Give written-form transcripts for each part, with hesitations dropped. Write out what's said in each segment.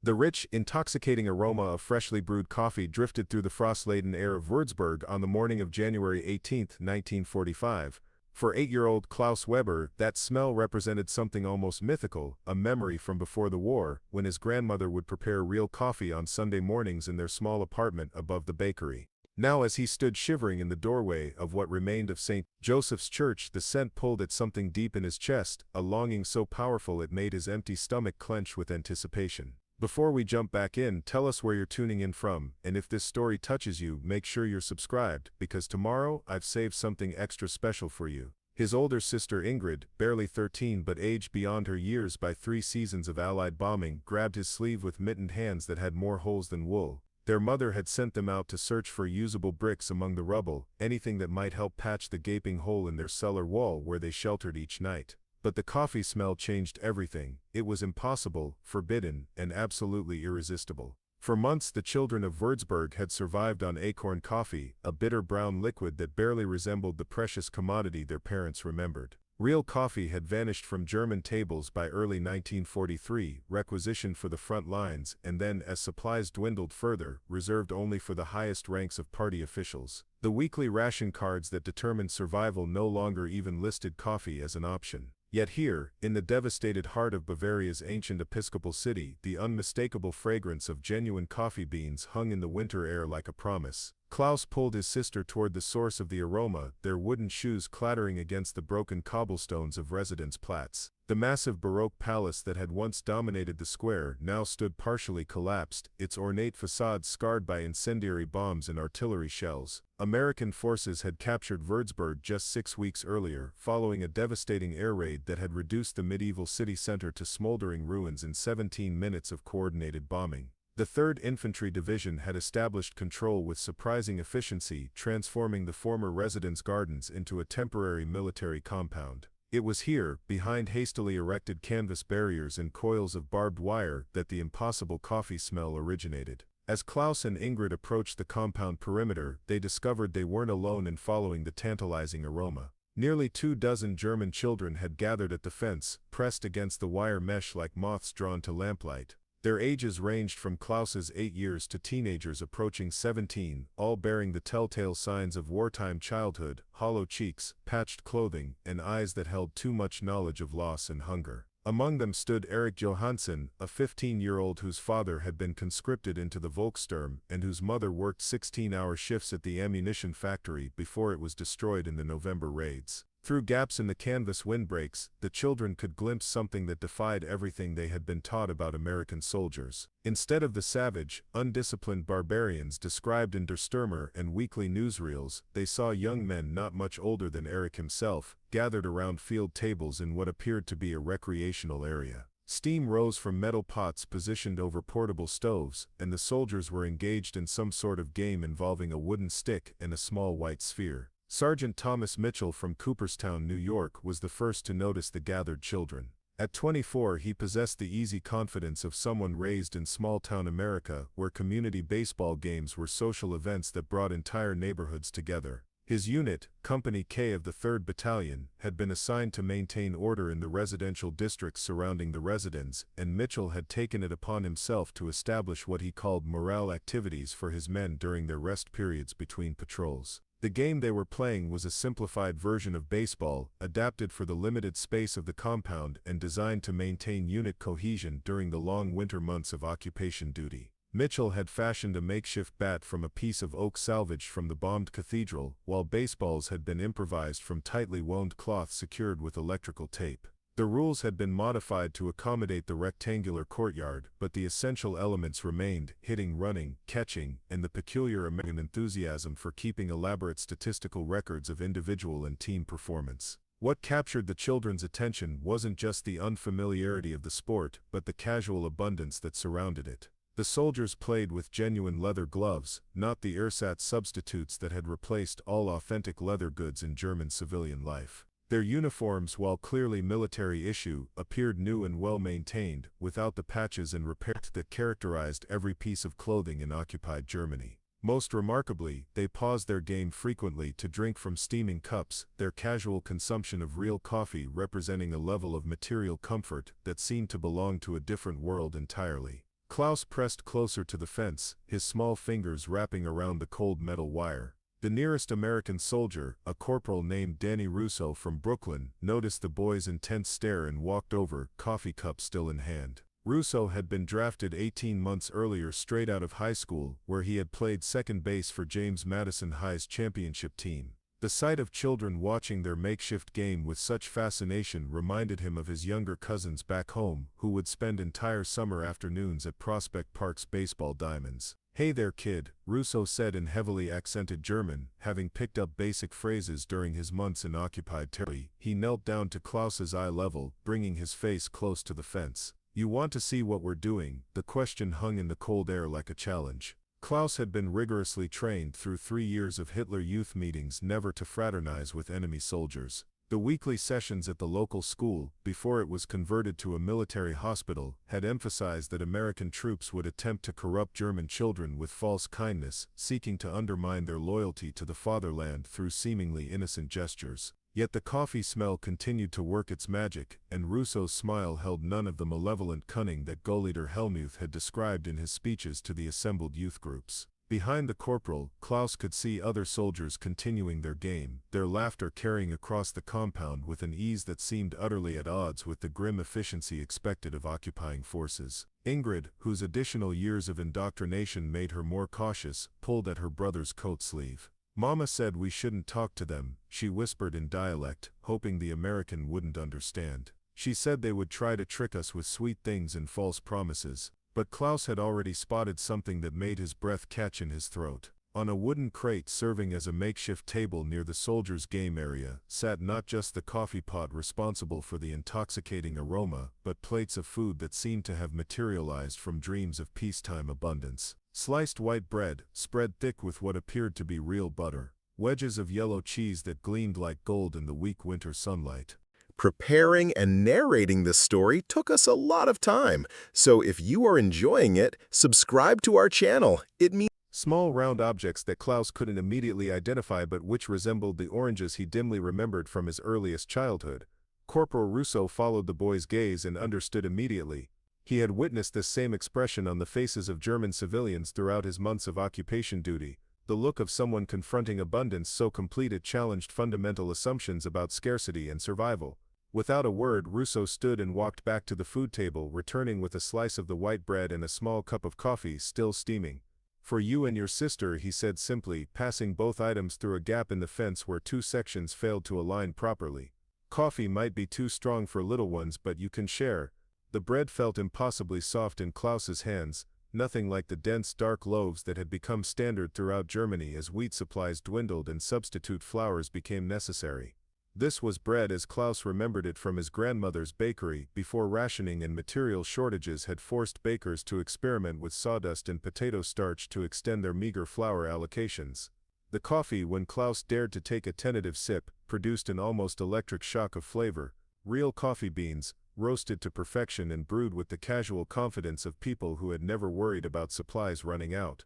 The rich, intoxicating aroma of freshly brewed coffee drifted through the frost-laden air of Würzburg on the morning of January 18, 1945. For 8-year-old Klaus Weber, that smell represented something almost mythical, a memory from before the war, when his grandmother would prepare real coffee on Sunday mornings in their small apartment above the bakery. Now as he stood shivering in the doorway of what remained of St. Joseph's Church, the scent pulled at something deep in his chest, a longing so powerful it made his empty stomach clench with anticipation. Before we jump back in, tell us where you're tuning in from, and if this story touches you, make sure you're subscribed, because tomorrow I've saved something extra special for you. His older sister Ingrid, barely 13 but aged beyond her years by 3 seasons of Allied bombing, grabbed his sleeve with mittened hands that had more holes than wool. Their mother had sent them out to search for usable bricks among the rubble, anything that might help patch the gaping hole in their cellar wall where they sheltered each night. But the coffee smell changed everything. It was impossible, forbidden, and absolutely irresistible. For months the children of Würzburg had survived on acorn coffee, a bitter brown liquid that barely resembled the precious commodity their parents remembered. Real coffee had vanished from German tables by early 1943, requisitioned for the front lines, and then, as supplies dwindled further, reserved only for the highest ranks of party officials. The weekly ration cards that determined survival no longer even listed coffee as an option. Yet here, in the devastated heart of Bavaria's ancient episcopal city, the unmistakable fragrance of genuine coffee beans hung in the winter air like a promise. Klaus pulled his sister toward the source of the aroma, their wooden shoes clattering against the broken cobblestones of Residenzplatz. The massive Baroque palace that had once dominated the square now stood partially collapsed, its ornate facade scarred by incendiary bombs and artillery shells. American forces had captured Würzburg just 6 weeks earlier, following a devastating air raid that had reduced the medieval city center to smoldering ruins in 17 minutes of coordinated bombing. The 3rd Infantry Division had established control with surprising efficiency, transforming the former residence gardens into a temporary military compound. It was here, behind hastily erected canvas barriers and coils of barbed wire, that the impossible coffee smell originated. As Klaus and Ingrid approached the compound perimeter, they discovered they weren't alone in following the tantalizing aroma. Nearly 24 German children had gathered at the fence, pressed against the wire mesh like moths drawn to lamplight. Their ages ranged from Klaus's 8 years to teenagers approaching 17, all bearing the telltale signs of wartime childhood: hollow cheeks, patched clothing, and eyes that held too much knowledge of loss and hunger. Among them stood Erik Johansson, a 15-year-old whose father had been conscripted into the Volkssturm and whose mother worked 16-hour shifts at the ammunition factory before it was destroyed in the November raids. Through gaps in the canvas windbreaks, the children could glimpse something that defied everything they had been taught about American soldiers. Instead of the savage, undisciplined barbarians described in Der Stürmer and weekly newsreels, they saw young men not much older than Erik himself, gathered around field tables in what appeared to be a recreational area. Steam rose from metal pots positioned over portable stoves, and the soldiers were engaged in some sort of game involving a wooden stick and a small white sphere. Sergeant Thomas Mitchell from Cooperstown, New York, was the first to notice the gathered children. At 24, he possessed the easy confidence of someone raised in small-town America, where community baseball games were social events that brought entire neighborhoods together. His unit, Company K of the 3rd Battalion, had been assigned to maintain order in the residential districts surrounding the residence, and Mitchell had taken it upon himself to establish what he called morale activities for his men during their rest periods between patrols. The game they were playing was a simplified version of baseball, adapted for the limited space of the compound and designed to maintain unit cohesion during the long winter months of occupation duty. Mitchell had fashioned a makeshift bat from a piece of oak salvaged from the bombed cathedral, while baseballs had been improvised from tightly wound cloth secured with electrical tape. The rules had been modified to accommodate the rectangular courtyard, but the essential elements remained: hitting, running, catching, and the peculiar American enthusiasm for keeping elaborate statistical records of individual and team performance. What captured the children's attention wasn't just the unfamiliarity of the sport, but the casual abundance that surrounded it. The soldiers played with genuine leather gloves, not the ersatz substitutes that had replaced all authentic leather goods in German civilian life. Their uniforms, while clearly military issue, appeared new and well-maintained, without the patches and repairs that characterized every piece of clothing in occupied Germany. Most remarkably, they paused their game frequently to drink from steaming cups, their casual consumption of real coffee representing a level of material comfort that seemed to belong to a different world entirely. Klaus pressed closer to the fence, his small fingers wrapping around the cold metal wire. The nearest American soldier, a corporal named Danny Russo from Brooklyn, noticed the boy's intense stare and walked over, coffee cup still in hand. Russo had been drafted 18 months earlier straight out of high school, where he had played second base for James Madison High's championship team. The sight of children watching their makeshift game with such fascination reminded him of his younger cousins back home, who would spend entire summer afternoons at Prospect Park's baseball diamonds. "Hey there, kid," Russo said in heavily accented German, having picked up basic phrases during his months in occupied territory. He knelt down to Klaus's eye level, bringing his face close to the fence. "You want to see what we're doing?" The question hung in the cold air like a challenge. Klaus had been rigorously trained through 3 years of Hitler Youth meetings never to fraternize with enemy soldiers. The weekly sessions at the local school, before it was converted to a military hospital, had emphasized that American troops would attempt to corrupt German children with false kindness, seeking to undermine their loyalty to the fatherland through seemingly innocent gestures. Yet the coffee smell continued to work its magic, and Russo's smile held none of the malevolent cunning that Gauleiter Helmuth had described in his speeches to the assembled youth groups. Behind the corporal, Klaus could see other soldiers continuing their game, their laughter carrying across the compound with an ease that seemed utterly at odds with the grim efficiency expected of occupying forces. Ingrid, whose additional years of indoctrination made her more cautious, pulled at her brother's coat sleeve. "Mama said we shouldn't talk to them," she whispered in dialect, hoping the American wouldn't understand. "She said they would try to trick us with sweet things and false promises." But Klaus had already spotted something that made his breath catch in his throat. On a wooden crate serving as a makeshift table near the soldiers' game area, sat not just the coffee pot responsible for the intoxicating aroma, but plates of food that seemed to have materialized from dreams of peacetime abundance. Sliced white bread, spread thick with what appeared to be real butter. Wedges of yellow cheese that gleamed like gold in the weak winter sunlight. Preparing and narrating this story took us a lot of time, so if you are enjoying it, subscribe to our channel. It means Small round objects that Klaus couldn't immediately identify but which resembled the oranges he dimly remembered from his earliest childhood. Corporal Russo followed the boy's gaze and understood immediately. He had witnessed this same expression on the faces of German civilians throughout his months of occupation duty, the look of someone confronting abundance so complete it challenged fundamental assumptions about scarcity and survival. Without a word, Russo stood and walked back to the food table, returning with a slice of the white bread and a small cup of coffee still steaming. "For you and your sister," he said simply, passing both items through a gap in the fence where 2 sections failed to align properly. "Coffee might be too strong for little ones, but you can share." The bread felt impossibly soft in Klaus's hands, nothing like the dense dark loaves that had become standard throughout Germany as wheat supplies dwindled and substitute flours became necessary. This was bread as Klaus remembered it from his grandmother's bakery before rationing and material shortages had forced bakers to experiment with sawdust and potato starch to extend their meager flour allocations. The coffee, when Klaus dared to take a tentative sip, produced an almost electric shock of flavor. Real coffee beans, roasted to perfection and brewed with the casual confidence of people who had never worried about supplies running out.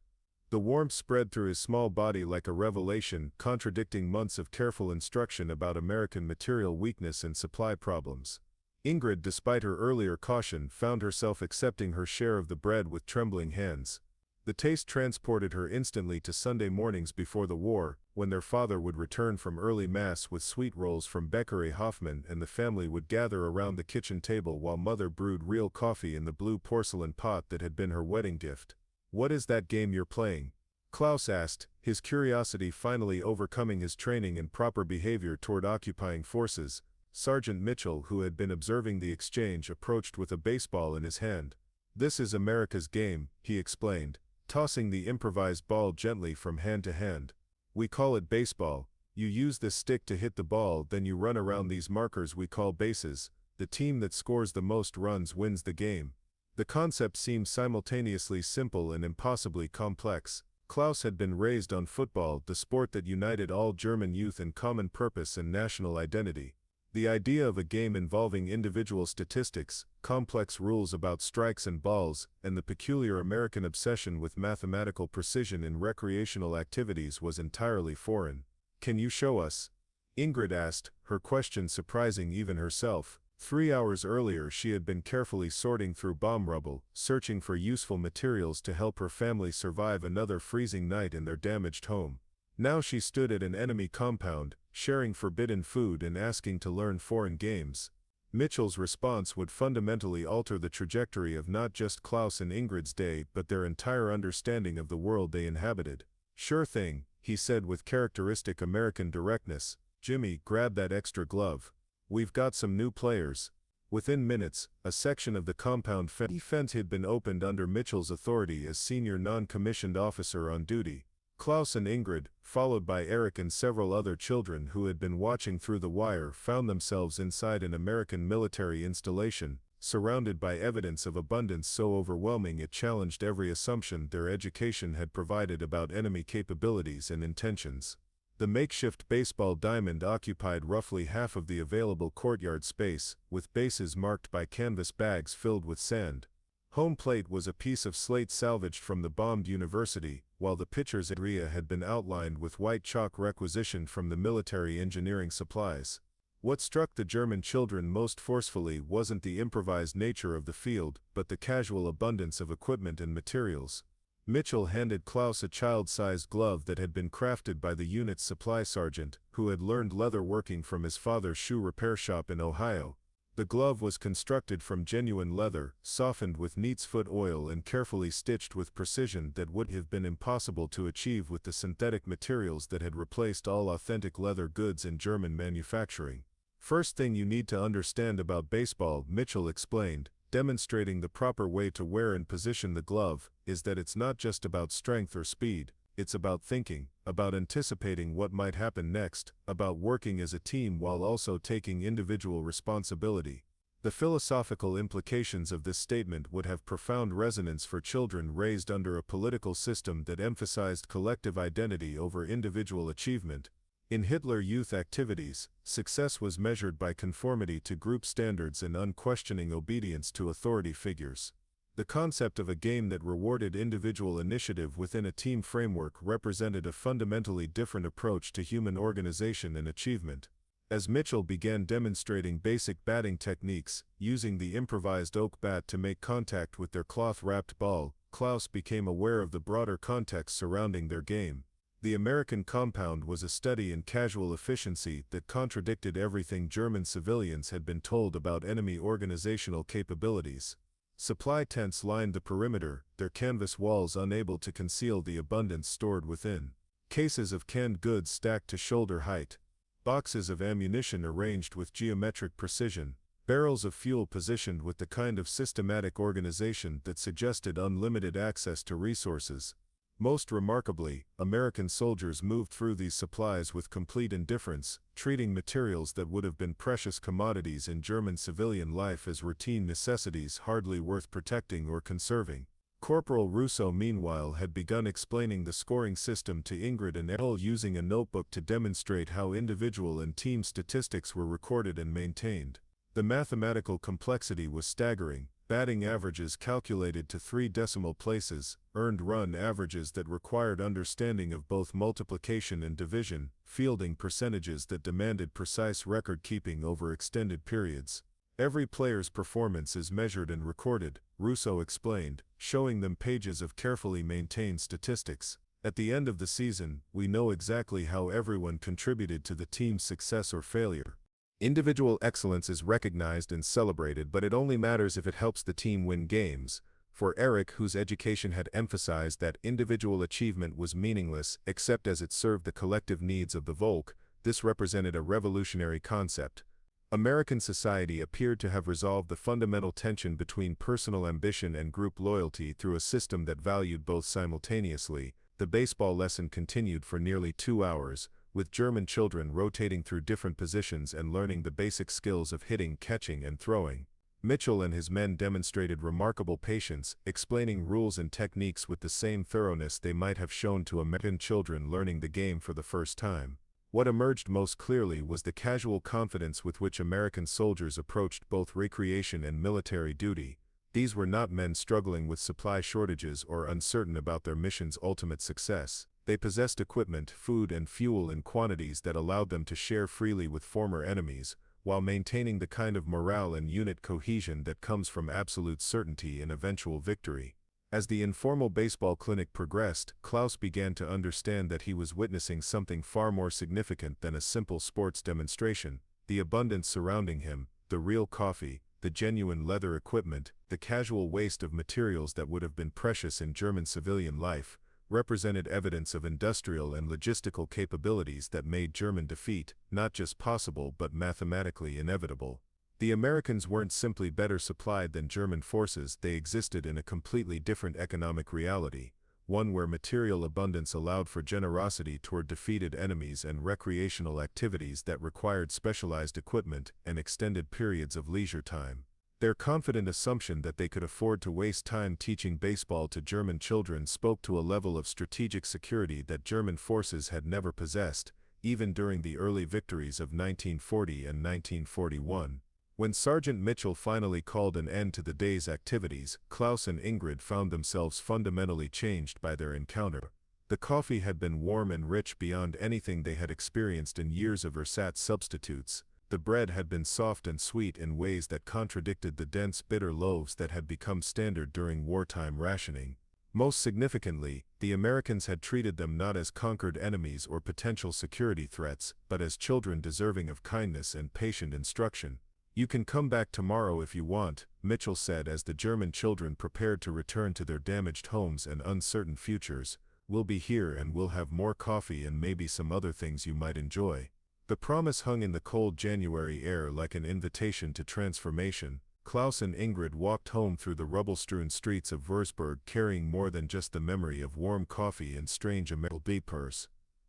The warmth spread through his small body like a revelation, contradicting months of careful instruction about American material weakness and supply problems. Ingrid, despite her earlier caution, found herself accepting her share of the bread with trembling hands. The taste transported her instantly to Sunday mornings before the war, when their father would return from early mass with sweet rolls from Bäckerei Hoffmann and the family would gather around the kitchen table while mother brewed real coffee in the blue porcelain pot that had been her wedding gift. "What is that game you're playing?" Klaus asked, his curiosity finally overcoming his training in proper behavior toward occupying forces. Sergeant Mitchell, who had been observing the exchange, approached with a baseball in his hand. "This is America's game," he explained, tossing the improvised ball gently from hand to hand. "We call it baseball. You use this stick to hit the ball, then you run around these markers we call bases. The team that scores the most runs wins the game." The concept seemed simultaneously simple and impossibly complex. Klaus had been raised on football, the sport that united all German youth in common purpose and national identity. The idea of a game involving individual statistics, complex rules about strikes and balls, and the peculiar American obsession with mathematical precision in recreational activities was entirely foreign. "Can you show us?" Ingrid asked, her question surprising even herself. 3 hours earlier she had been carefully sorting through bomb rubble, searching for useful materials to help her family survive another freezing night in their damaged home. Now she stood at an enemy compound, sharing forbidden food and asking to learn foreign games. Mitchell's response would fundamentally alter the trajectory of not just Klaus and Ingrid's day but their entire understanding of the world they inhabited. "Sure thing," he said with characteristic American directness. "Jimmy, grab that extra glove. We've got some new players." Within minutes, a section of the compound fence had been opened under Mitchell's authority as senior non-commissioned officer on duty. Klaus and Ingrid, followed by Eric and several other children who had been watching through the wire, found themselves inside an American military installation, surrounded by evidence of abundance so overwhelming it challenged every assumption their education had provided about enemy capabilities and intentions. The makeshift baseball diamond occupied roughly half of the available courtyard space, with bases marked by canvas bags filled with sand. Home plate was a piece of slate salvaged from the bombed university, while the pitcher's area had been outlined with white chalk requisitioned from the military engineering supplies. What struck the German children most forcefully wasn't the improvised nature of the field, but the casual abundance of equipment and materials. Mitchell handed Klaus a child-sized glove that had been crafted by the unit's supply sergeant, who had learned leather working from his father's shoe repair shop in Ohio. The glove was constructed from genuine leather, softened with neatsfoot oil and carefully stitched with precision that would have been impossible to achieve with the synthetic materials that had replaced all authentic leather goods in German manufacturing. "First thing you need to understand about baseball," Mitchell explained, demonstrating the proper way to wear and position the glove, "is that it's not just about strength or speed, it's about thinking, about anticipating what might happen next, about working as a team while also taking individual responsibility." The philosophical implications of this statement would have profound resonance for children raised under a political system that emphasized collective identity over individual achievement. In Hitler Youth activities, success was measured by conformity to group standards and unquestioning obedience to authority figures. The concept of a game that rewarded individual initiative within a team framework represented a fundamentally different approach to human organization and achievement. As Mitchell began demonstrating basic batting techniques, using the improvised oak bat to make contact with their cloth-wrapped ball, Klaus became aware of the broader context surrounding their game. The American compound was a study in casual efficiency that contradicted everything German civilians had been told about enemy organizational capabilities. Supply tents lined the perimeter, their canvas walls unable to conceal the abundance stored within. Cases of canned goods stacked to shoulder height. Boxes of ammunition arranged with geometric precision. Barrels of fuel positioned with the kind of systematic organization that suggested unlimited access to resources. Most remarkably, American soldiers moved through these supplies with complete indifference, treating materials that would have been precious commodities in German civilian life as routine necessities hardly worth protecting or conserving. Corporal Russo meanwhile had begun explaining the scoring system to Ingrid and Errol using a notebook to demonstrate how individual and team statistics were recorded and maintained. The mathematical complexity was staggering. Batting averages calculated to 3 decimal places, earned run averages that required understanding of both multiplication and division, fielding percentages that demanded precise record-keeping over extended periods. "Every player's performance is measured and recorded," Russo explained, showing them pages of carefully maintained statistics. "At the end of the season, we know exactly how everyone contributed to the team's success or failure." Individual excellence is recognized and celebrated, but it only matters if it helps the team win games. For Eric, whose education had emphasized that individual achievement was meaningless except as it served the collective needs of the Volk, this represented a revolutionary concept. American society appeared to have resolved the fundamental tension between personal ambition and group loyalty through a system that valued both simultaneously. The baseball lesson continued for nearly 2 hours, with German children rotating through different positions and learning the basic skills of hitting, catching, and throwing. Mitchell and his men demonstrated remarkable patience, explaining rules and techniques with the same thoroughness they might have shown to American children learning the game for the first time. What emerged most clearly was the casual confidence with which American soldiers approached both recreation and military duty. These were not men struggling with supply shortages or uncertain about their mission's ultimate success. They possessed equipment, food, and fuel in quantities that allowed them to share freely with former enemies, while maintaining the kind of morale and unit cohesion that comes from absolute certainty in eventual victory. As the informal baseball clinic progressed, Klaus began to understand that he was witnessing something far more significant than a simple sports demonstration. The abundance surrounding him, the real coffee, the genuine leather equipment, the casual waste of materials that would have been precious in German civilian life, represented evidence of industrial and logistical capabilities that made German defeat not just possible but mathematically inevitable. The Americans weren't simply better supplied than German forces, they existed in a completely different economic reality, one where material abundance allowed for generosity toward defeated enemies and recreational activities that required specialized equipment and extended periods of leisure time. Their confident assumption that they could afford to waste time teaching baseball to German children spoke to a level of strategic security that German forces had never possessed, even during the early victories of 1940 and 1941. When Sergeant Mitchell finally called an end to the day's activities, Klaus and Ingrid found themselves fundamentally changed by their encounter. The coffee had been warm and rich beyond anything they had experienced in years of ersatz substitutes. The bread had been soft and sweet in ways that contradicted the dense, bitter loaves that had become standard during wartime rationing. Most significantly, the Americans had treated them not as conquered enemies or potential security threats, but as children deserving of kindness and patient instruction. "You can come back tomorrow if you want," Mitchell said as the German children prepared to return to their damaged homes and uncertain futures. "We'll be here and we'll have more coffee and maybe some other things you might enjoy." The promise hung in the cold January air like an invitation to transformation. Klaus and Ingrid walked home through the rubble-strewn streets of Würzburg carrying more than just the memory of warm coffee and strange American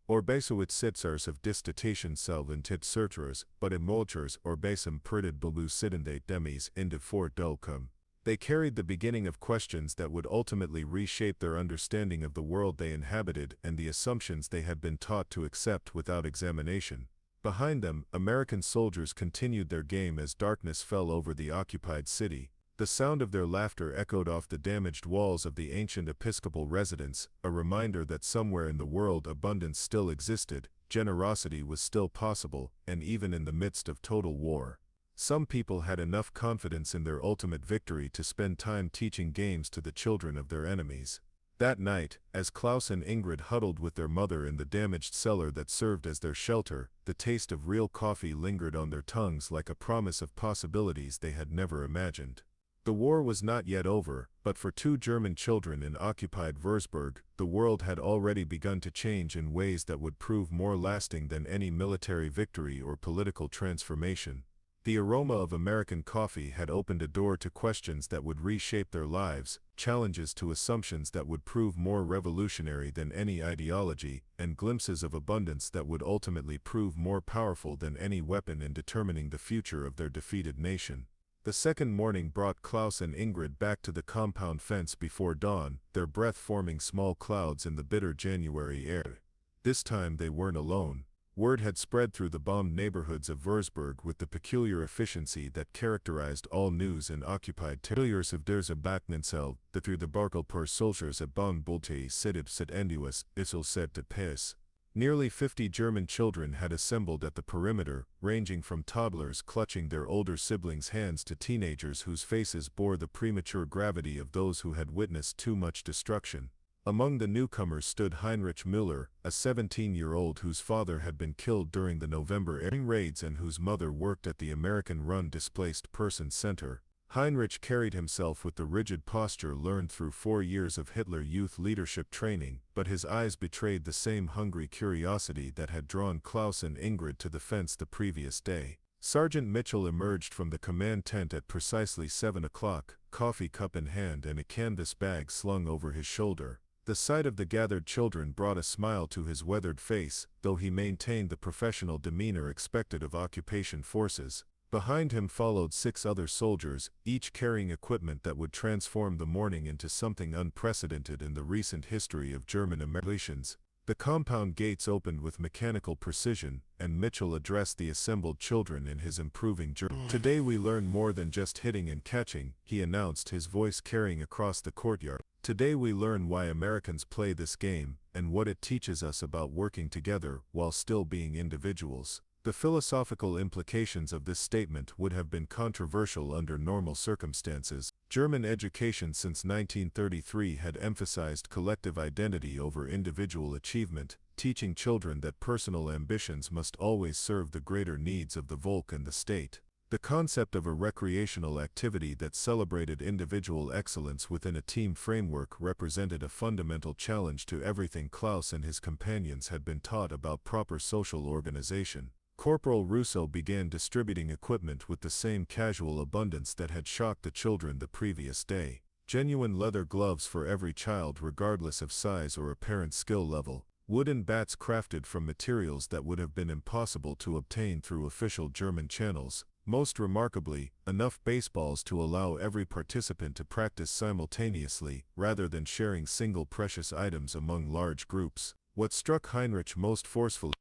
or Besuit Sitzers of Distitation Selvin tit Surters, but emultures or Basum perded belucidendate demis into for dulcum. They carried the beginning of questions that would ultimately reshape their understanding of the world they inhabited and the assumptions they had been taught to accept without examination. Behind them, American soldiers continued their game as darkness fell over the occupied city. The sound of their laughter echoed off the damaged walls of the ancient Episcopal residence, a reminder that somewhere in the world abundance still existed, generosity was still possible, and even in the midst of total war. Some people had enough confidence in their ultimate victory to spend time teaching games to the children of their enemies. That night, as Klaus and Ingrid huddled with their mother in the damaged cellar that served as their shelter, the taste of real coffee lingered on their tongues like a promise of possibilities they had never imagined. The war was not yet over, but for two German children in occupied Würzburg, the world had already begun to change in ways that would prove more lasting than any military victory or political transformation. The aroma of American coffee had opened a door to questions that would reshape their lives, challenges to assumptions that would prove more revolutionary than any ideology, and glimpses of abundance that would ultimately prove more powerful than any weapon in determining the future of their defeated nation. The second morning brought Klaus and Ingrid back to the compound fence before dawn, their breath forming small clouds in the bitter January air. This time they weren't alone. Word had spread through the bombed neighborhoods of Würzburg with the peculiar efficiency that characterized all news in occupied territories of der Zerbacknensel, that through the Barkel per soldiers at Bonn Bulte Sidib Set Enduus, Isel Set de Pes. Nearly 50 German children had assembled at the perimeter, ranging from toddlers clutching their older siblings' hands to teenagers whose faces bore the premature gravity of those who had witnessed too much destruction. Among the newcomers stood Heinrich Müller, a 17-year-old whose father had been killed during the November air raids and whose mother worked at the American-run Displaced Persons Center. Heinrich carried himself with the rigid posture learned through 4 years of Hitler Youth leadership training, but his eyes betrayed the same hungry curiosity that had drawn Klaus and Ingrid to the fence the previous day. Sergeant Mitchell emerged from the command tent at precisely 7 o'clock, coffee cup in hand and a canvas bag slung over his shoulder. The sight of the gathered children brought a smile to his weathered face, though he maintained the professional demeanor expected of occupation forces. Behind him followed 6 other soldiers, each carrying equipment that would transform the morning into something unprecedented in the recent history of German-American relations. The compound gates opened with mechanical precision, and Mitchell addressed the assembled children in his improving German. "Today we learn more than just hitting and catching," he announced, his voice carrying across the courtyard. "Today we learn why Americans play this game, and what it teaches us about working together while still being individuals." The philosophical implications of this statement would have been controversial under normal circumstances. German education since 1933 had emphasized collective identity over individual achievement, teaching children that personal ambitions must always serve the greater needs of the Volk and the state. The concept of a recreational activity that celebrated individual excellence within a team framework represented a fundamental challenge to everything Klaus and his companions had been taught about proper social organization. Corporal Russo began distributing equipment with the same casual abundance that had shocked the children the previous day. Genuine leather gloves for every child regardless of size or apparent skill level. Wooden bats crafted from materials that would have been impossible to obtain through official German channels. Most remarkably, enough baseballs to allow every participant to practice simultaneously, rather than sharing single precious items among large groups. What struck Heinrich most forcefully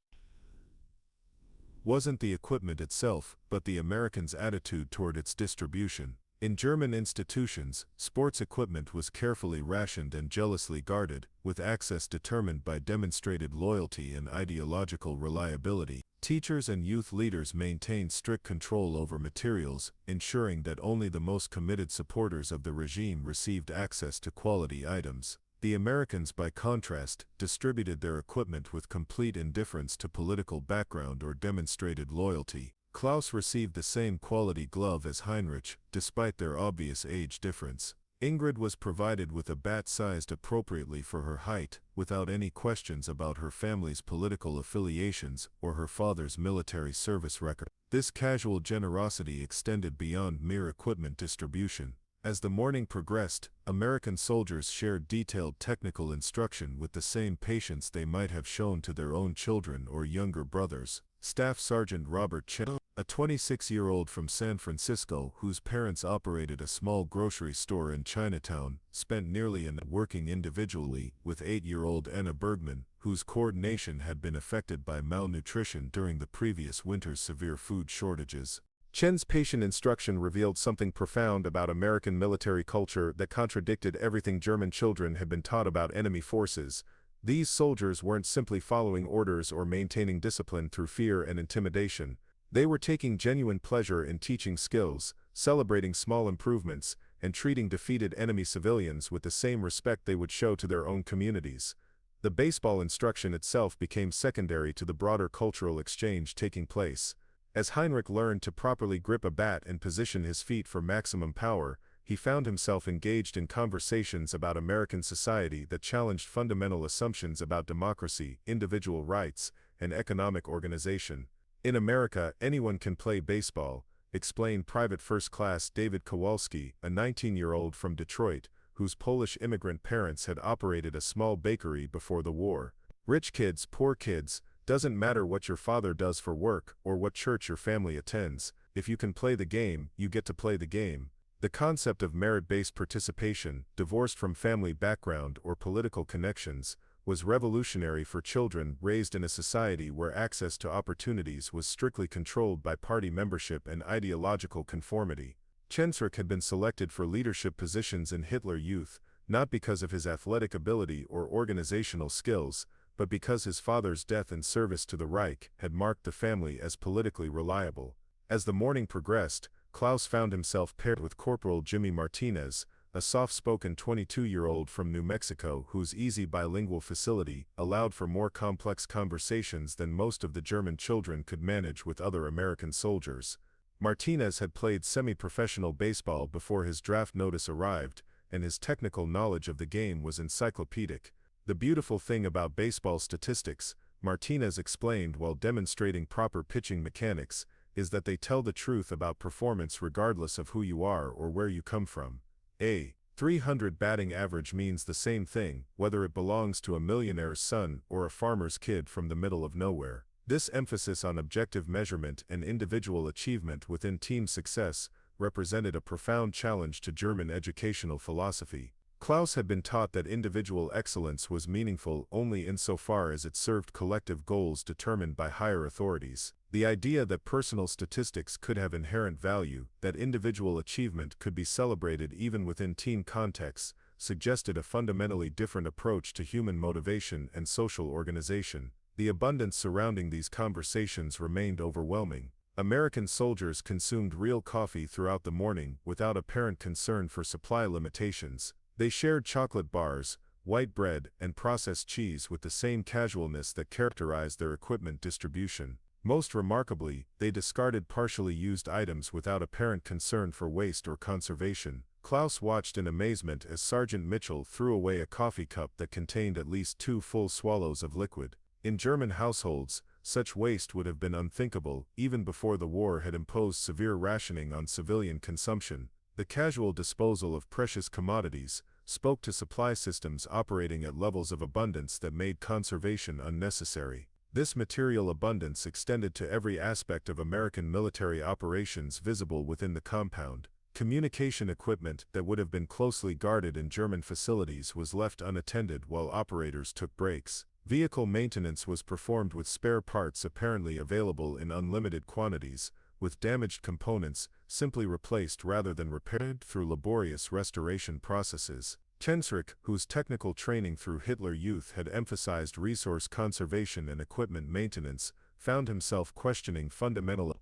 wasn't the equipment itself, but the Americans' attitude toward its distribution. In German institutions, sports equipment was carefully rationed and jealously guarded, with access determined by demonstrated loyalty and ideological reliability. Teachers and youth leaders maintained strict control over materials, ensuring that only the most committed supporters of the regime received access to quality items. The Americans, by contrast, distributed their equipment with complete indifference to political background or demonstrated loyalty. Klaus received the same quality glove as Heinrich, despite their obvious age difference. Ingrid was provided with a bat sized appropriately for her height, without any questions about her family's political affiliations or her father's military service record. This casual generosity extended beyond mere equipment distribution. As the morning progressed, American soldiers shared detailed technical instruction with the same patience they might have shown to their own children or younger brothers. Staff Sergeant Robert Chen, a 26-year-old from San Francisco whose parents operated a small grocery store in Chinatown, spent nearly an hour working individually with 8-year-old Anna Bergman, whose coordination had been affected by malnutrition during the previous winter's severe food shortages. Chen's patient instruction revealed something profound about American military culture that contradicted everything German children had been taught about enemy forces. These soldiers weren't simply following orders or maintaining discipline through fear and intimidation. They were taking genuine pleasure in teaching skills, celebrating small improvements, and treating defeated enemy civilians with the same respect they would show to their own communities. The baseball instruction itself became secondary to the broader cultural exchange taking place. As Heinrich learned to properly grip a bat and position his feet for maximum power, he found himself engaged in conversations about American society that challenged fundamental assumptions about democracy, individual rights, and economic organization. In America, anyone can play baseball, explained Private First Class David Kowalski, a 19-year-old from Detroit, whose Polish immigrant parents had operated a small bakery before the war. Rich kids, poor kids, doesn't matter what your father does for work or what church your family attends, if you can play the game, you get to play the game. The concept of merit-based participation, divorced from family background or political connections, was revolutionary for children raised in a society where access to opportunities was strictly controlled by party membership and ideological conformity. Chenstrich had been selected for leadership positions in Hitler Youth, not because of his athletic ability or organizational skills, but because his father's death in service to the Reich had marked the family as politically reliable. As the morning progressed, Klaus found himself paired with Corporal Jimmy Martinez, a soft-spoken 22-year-old from New Mexico whose easy bilingual facility allowed for more complex conversations than most of the German children could manage with other American soldiers. Martinez had played semi-professional baseball before his draft notice arrived, and his technical knowledge of the game was encyclopedic. The beautiful thing about baseball statistics, Martinez explained while demonstrating proper pitching mechanics, is that they tell the truth about performance regardless of who you are or where you come from. A .300 batting average means the same thing, whether it belongs to a millionaire's son or a farmer's kid from the middle of nowhere. This emphasis on objective measurement and individual achievement within team success represented a profound challenge to German educational philosophy. Klaus had been taught that individual excellence was meaningful only insofar as it served collective goals determined by higher authorities. The idea that personal statistics could have inherent value, that individual achievement could be celebrated even within team contexts, suggested a fundamentally different approach to human motivation and social organization. The abundance surrounding these conversations remained overwhelming. American soldiers consumed real coffee throughout the morning without apparent concern for supply limitations. They shared chocolate bars, white bread, and processed cheese with the same casualness that characterized their equipment distribution. Most remarkably, they discarded partially used items without apparent concern for waste or conservation. Klaus watched in amazement as Sergeant Mitchell threw away a coffee cup that contained at least 2 full swallows of liquid. In German households, such waste would have been unthinkable even before the war had imposed severe rationing on civilian consumption. The casual disposal of precious commodities spoke to supply systems operating at levels of abundance that made conservation unnecessary. This material abundance extended to every aspect of American military operations visible within the compound. Communication equipment that would have been closely guarded in German facilities was left unattended while operators took breaks. Vehicle maintenance was performed with spare parts apparently available in unlimited quantities, with damaged components simply replaced rather than repaired through laborious restoration processes. Tensrick, whose technical training through Hitler Youth had emphasized resource conservation and equipment maintenance, found himself questioning fundamental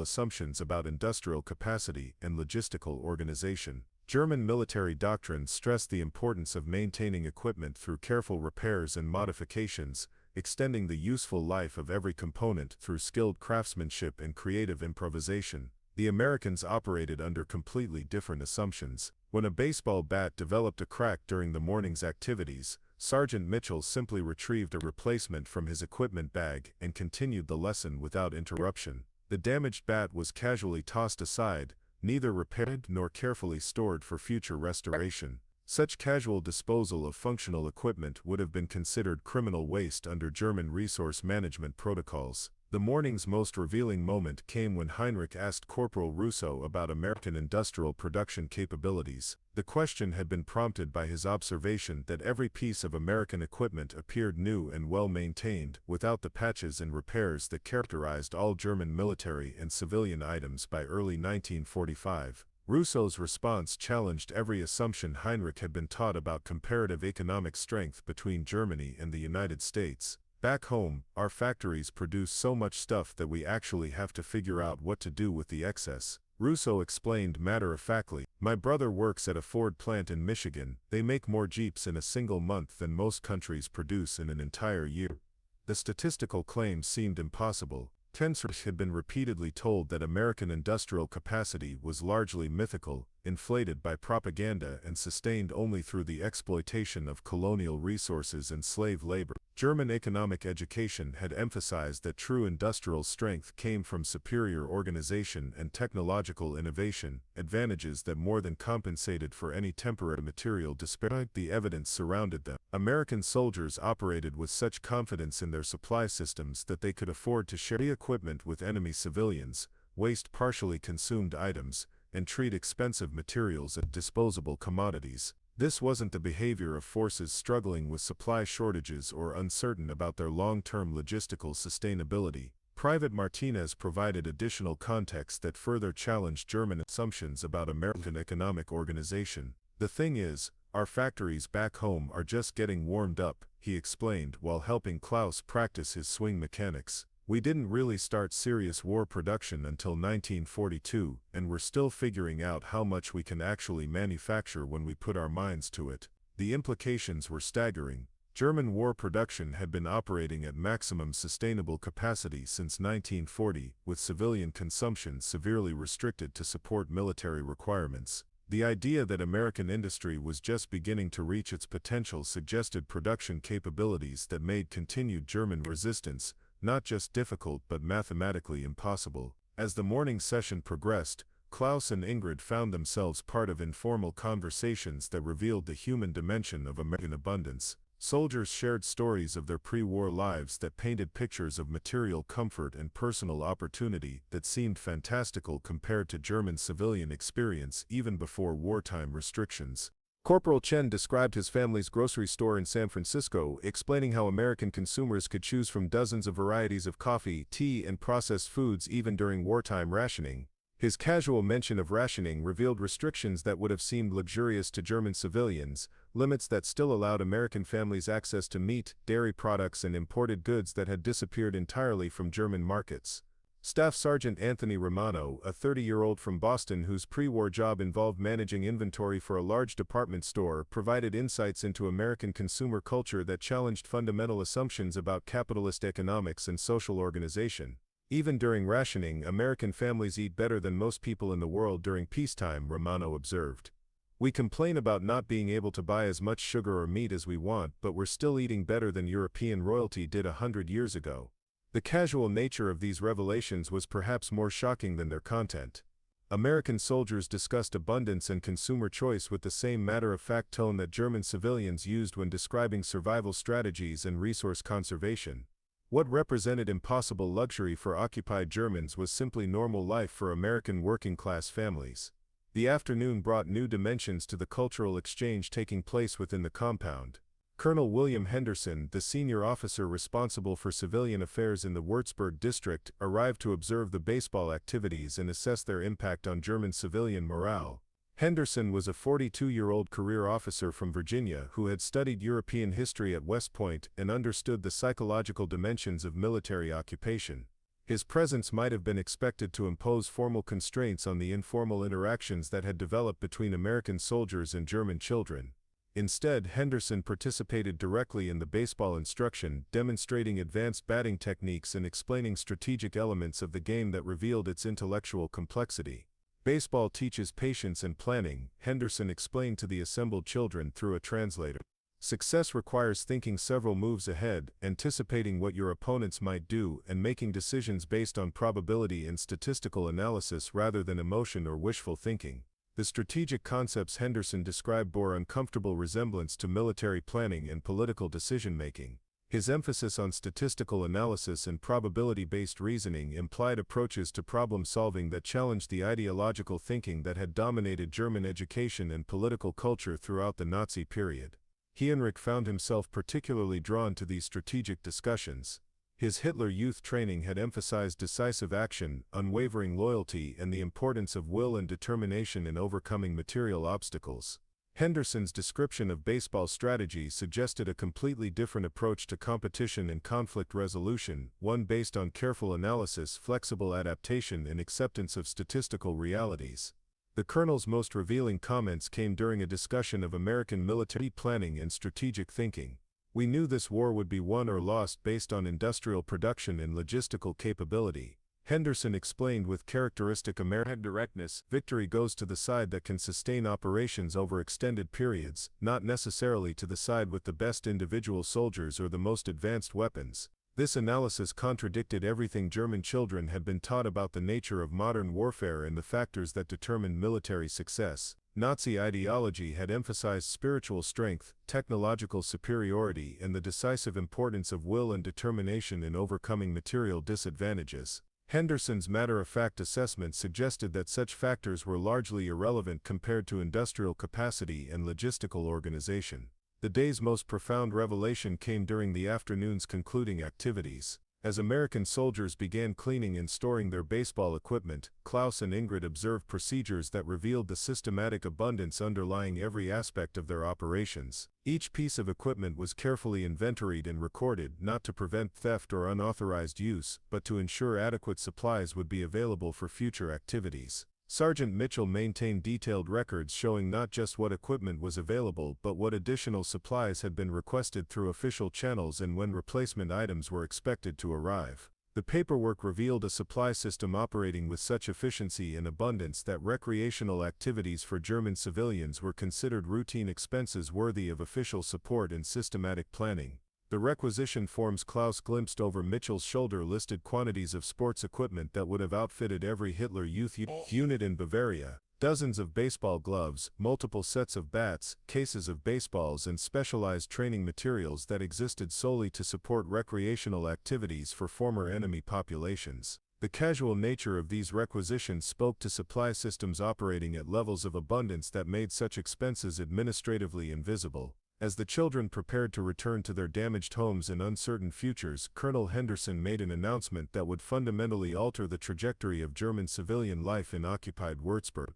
assumptions about industrial capacity and logistical organization. German military doctrine stressed the importance of maintaining equipment through careful repairs and modifications, extending the useful life of every component through skilled craftsmanship and creative improvisation. The Americans operated under completely different assumptions. When a baseball bat developed a crack during the morning's activities, Sergeant Mitchell simply retrieved a replacement from his equipment bag and continued the lesson without interruption. The damaged bat was casually tossed aside, neither repaired nor carefully stored for future restoration. Such casual disposal of functional equipment would have been considered criminal waste under German resource management protocols. The morning's most revealing moment came when Heinrich asked Corporal Russo about American industrial production capabilities. The question had been prompted by his observation that every piece of American equipment appeared new and well maintained, without the patches and repairs that characterized all German military and civilian items by early 1945. Russo's response challenged every assumption Heinrich had been taught about comparative economic strength between Germany and the United States. Back home, our factories produce so much stuff that we actually have to figure out what to do with the excess. Russo explained matter-of-factly, "My brother works at a Ford plant in Michigan. They make more Jeeps in a single month than most countries produce in an entire year." The statistical claim seemed impossible. Tensrick had been repeatedly told that American industrial capacity was largely mythical, inflated by propaganda and sustained only through the exploitation of colonial resources and slave labor. German economic education had emphasized that true industrial strength came from superior organization and technological innovation, advantages that more than compensated for any temporary material disparity. The evidence surrounded them. American soldiers operated with such confidence in their supply systems that they could afford to share equipment with enemy civilians, waste partially consumed items, and treat expensive materials as disposable commodities. This wasn't the behavior of forces struggling with supply shortages or uncertain about their long-term logistical sustainability. Private Martinez provided additional context that further challenged German assumptions about American economic organization. "The thing is, our factories back home are just getting warmed up," he explained while helping Klaus practice his swing mechanics. "We didn't really start serious war production until 1942, and we're still figuring out how much we can actually manufacture when we put our minds to it." The implications were staggering. German war production had been operating at maximum sustainable capacity since 1940, with civilian consumption severely restricted to support military requirements. The idea that American industry was just beginning to reach its potential suggested production capabilities that made continued German resistance not just difficult but mathematically impossible. As the morning session progressed, Klaus and Ingrid found themselves part of informal conversations that revealed the human dimension of American abundance. Soldiers shared stories of their pre-war lives that painted pictures of material comfort and personal opportunity that seemed fantastical compared to German civilian experience even before wartime restrictions. Corporal Chen described his family's grocery store in San Francisco, explaining how American consumers could choose from dozens of varieties of coffee, tea, and processed foods even during wartime rationing. His casual mention of rationing revealed restrictions that would have seemed luxurious to German civilians, limits that still allowed American families access to meat, dairy products, and imported goods that had disappeared entirely from German markets. Staff Sergeant Anthony Romano, a 30-year-old from Boston whose pre-war job involved managing inventory for a large department store, provided insights into American consumer culture that challenged fundamental assumptions about capitalist economics and social organization. Even during rationing, American families eat better than most people in the world during peacetime, Romano observed. We complain about not being able to buy as much sugar or meat as we want, but we're still eating better than European royalty did 100 years ago. The casual nature of these revelations was perhaps more shocking than their content. American soldiers discussed abundance and consumer choice with the same matter-of-fact tone that German civilians used when describing survival strategies and resource conservation. What represented impossible luxury for occupied Germans was simply normal life for American working-class families. The afternoon brought new dimensions to the cultural exchange taking place within the compound. Colonel William Henderson, the senior officer responsible for civilian affairs in the Würzburg district, arrived to observe the baseball activities and assess their impact on German civilian morale. Henderson was a 42-year-old career officer from Virginia who had studied European history at West Point and understood the psychological dimensions of military occupation. His presence might have been expected to impose formal constraints on the informal interactions that had developed between American soldiers and German children. Instead, Henderson participated directly in the baseball instruction, demonstrating advanced batting techniques and explaining strategic elements of the game that revealed its intellectual complexity. Baseball teaches patience and planning, Henderson explained to the assembled children through a translator. Success requires thinking several moves ahead, anticipating what your opponents might do, and making decisions based on probability and statistical analysis rather than emotion or wishful thinking. The strategic concepts Henderson described bore uncomfortable resemblance to military planning and political decision-making. His emphasis on statistical analysis and probability-based reasoning implied approaches to problem-solving that challenged the ideological thinking that had dominated German education and political culture throughout the Nazi period. Heinrich found himself particularly drawn to these strategic discussions. His Hitler Youth training had emphasized decisive action, unwavering loyalty, and the importance of will and determination in overcoming material obstacles. Henderson's description of baseball strategy suggested a completely different approach to competition and conflict resolution, one based on careful analysis, flexible adaptation, and acceptance of statistical realities. The colonel's most revealing comments came during a discussion of American military planning and strategic thinking. We knew this war would be won or lost based on industrial production and logistical capability. Henderson explained with characteristic American directness, victory goes to the side that can sustain operations over extended periods, not necessarily to the side with the best individual soldiers or the most advanced weapons. This analysis contradicted everything German children had been taught about the nature of modern warfare and the factors that determined military success. Nazi ideology had emphasized spiritual strength, technological superiority, and the decisive importance of will and determination in overcoming material disadvantages. Henderson's matter-of-fact assessment suggested that such factors were largely irrelevant compared to industrial capacity and logistical organization. The day's most profound revelation came during the afternoon's concluding activities. As American soldiers began cleaning and storing their baseball equipment, Klaus and Ingrid observed procedures that revealed the systematic abundance underlying every aspect of their operations. Each piece of equipment was carefully inventoried and recorded, not to prevent theft or unauthorized use, but to ensure adequate supplies would be available for future activities. Sergeant Mitchell maintained detailed records showing not just what equipment was available but what additional supplies had been requested through official channels and when replacement items were expected to arrive. The paperwork revealed a supply system operating with such efficiency and abundance that recreational activities for German civilians were considered routine expenses worthy of official support and systematic planning. The requisition forms Klaus glimpsed over Mitchell's shoulder listed quantities of sports equipment that would have outfitted every Hitler Youth unit in Bavaria, dozens of baseball gloves, multiple sets of bats, cases of baseballs, and specialized training materials that existed solely to support recreational activities for former enemy populations. The casual nature of these requisitions spoke to supply systems operating at levels of abundance that made such expenses administratively invisible. As the children prepared to return to their damaged homes and uncertain futures, Colonel Henderson made an announcement that would fundamentally alter the trajectory of German civilian life in occupied Würzburg.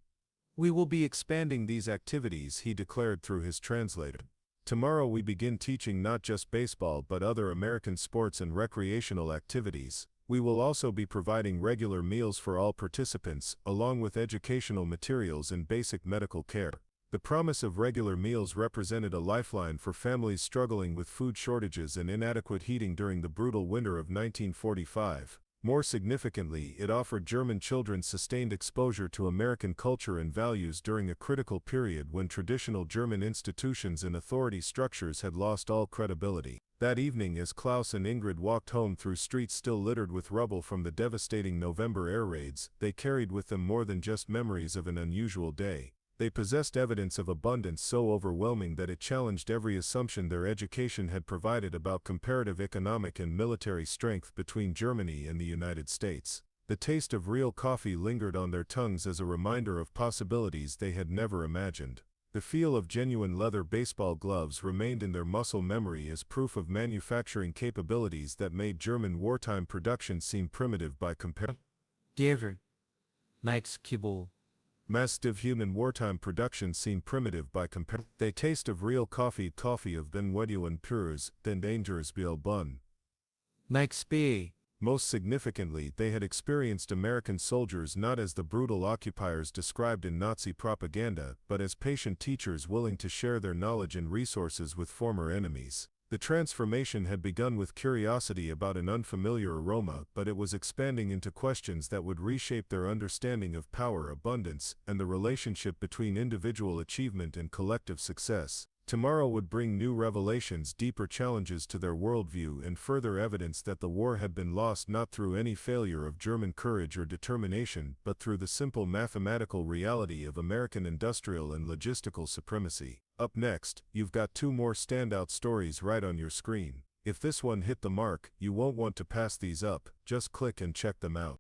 "We will be expanding these activities," he declared through his translator. "Tomorrow we begin teaching not just baseball but other American sports and recreational activities. We will also be providing regular meals for all participants, along with educational materials and basic medical care." The promise of regular meals represented a lifeline for families struggling with food shortages and inadequate heating during the brutal winter of 1945. More significantly, it offered German children sustained exposure to American culture and values during a critical period when traditional German institutions and authority structures had lost all credibility. That evening, as Klaus and Ingrid walked home through streets still littered with rubble from the devastating November air raids, they carried with them more than just memories of an unusual day. They possessed evidence of abundance so overwhelming that it challenged every assumption their education had provided about comparative economic and military strength between Germany and the United States. The taste of real coffee lingered on their tongues as a reminder of possibilities they had never imagined. The feel of genuine leather baseball gloves remained in their muscle memory as proof of manufacturing capabilities that made German wartime production seem primitive by comparison. Massive human wartime production seemed primitive by comparison. The taste of real coffee of Benwediuen Pures, den Dangers Bun. Most significantly, they had experienced American soldiers not as the brutal occupiers described in Nazi propaganda, but as patient teachers willing to share their knowledge and resources with former enemies. The transformation had begun with curiosity about an unfamiliar aroma, but it was expanding into questions that would reshape their understanding of power, abundance, and the relationship between individual achievement and collective success. Tomorrow would bring new revelations, deeper challenges to their worldview, and further evidence that the war had been lost not through any failure of German courage or determination, but through the simple mathematical reality of American industrial and logistical supremacy. Up next, you've got two more standout stories right on your screen. If this one hit the mark, you won't want to pass these up. Just click and check them out.